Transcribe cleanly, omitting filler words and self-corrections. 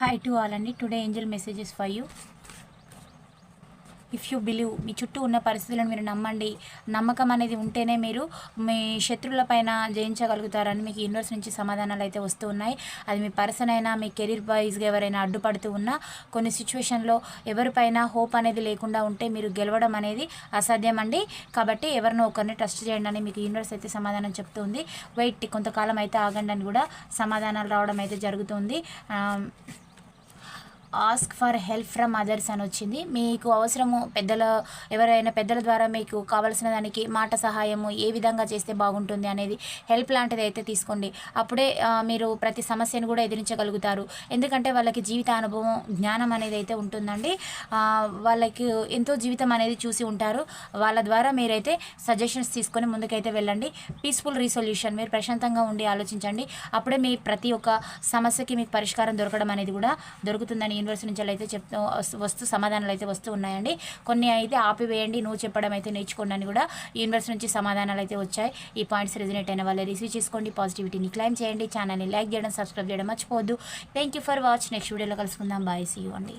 Hi to all అండి. Today angel messages for you. If you believe, మీ చుట్టూ ఉన్న పరిస్థితులను మీరు నమ్మండి. నమ్మకం అనేది ఉంటేనే మీరు మీ శత్రువుల పైన జయించగలుగుతారని మీకు యూనివర్స్ నుంచి సమాధానాలు అయితే వస్తూ ఉన్నాయి. అది మీ పర్సన్ అయినా, మీ కెరీర్ వైజ్గా ఎవరైనా అడ్డుపడుతూ ఉన్నా, కొన్ని సిచ్యువేషన్లో ఎవరిపైన హోప్ అనేది లేకుండా ఉంటే మీరు గెలవడం అనేది అసాధ్యం అండి. కాబట్టి ఎవరినో ఒకరిని ట్రస్ట్ చేయండి అని మీకు యూనివర్స్ అయితే సమాధానం చెప్తుంది. వెయిట్, కొంతకాలం అయితే ఆగండి అని కూడా సమాధానాలు రావడం అయితే జరుగుతుంది. Ask for help from others అని వచ్చింది. మీకు అవసరము ఎవరైనా పెద్దల ద్వారా మీకు కావాల్సిన దానికి మాట సహాయము ఏ విధంగా చేస్తే బాగుంటుంది అనేది హెల్ప్ లాంటిది అయితే తీసుకోండి. అప్పుడే మీరు ప్రతి సమస్యను కూడా ఎదిరించగలుగుతారు. ఎందుకంటే వాళ్ళకి జీవిత అనుభవం, జ్ఞానం అనేది అయితే ఉంటుందండి. వాళ్ళకి ఎంతో జీవితం అనేది చూసి ఉంటారు. వాళ్ళ ద్వారా మీరైతే సజెషన్స్ తీసుకొని ముందుకైతే వెళ్ళండి. పీస్ఫుల్ రీసొల్యూషన్, మీరు ప్రశాంతంగా ఉండి ఆలోచించండి. అప్పుడే మీ ప్రతి ఒక్క సమస్యకి మీకు పరిష్కారం దొరకడం అనేది కూడా దొరుకుతుందని యూనివర్స్ నుంచి అయితే వస్తూ సమాధానాలు అయితే వస్తూ ఉన్నాయండి. కొన్ని అయితే ఆపివేయండి, నువ్వు చెప్పడం అయితే నేర్చుకోండి అని కూడా యూనివర్స్ నుంచి సమాధానాలు అయితే వచ్చాయి. ఈ పాయింట్స్ రెజినేట్ అయిన వాళ్ళే రిసీవ్ చేసుకోండి. పాజిటివిటీని క్లైమ్ చేయండి. ఛానల్ని లైక్ చేయడం, సబ్స్క్రైబ్ చేయడం మర్చిపోవద్దు. Thank you for watch. Next వీడియోలో కలుసుకుందాం. బాయ్, సీ యూ అండి.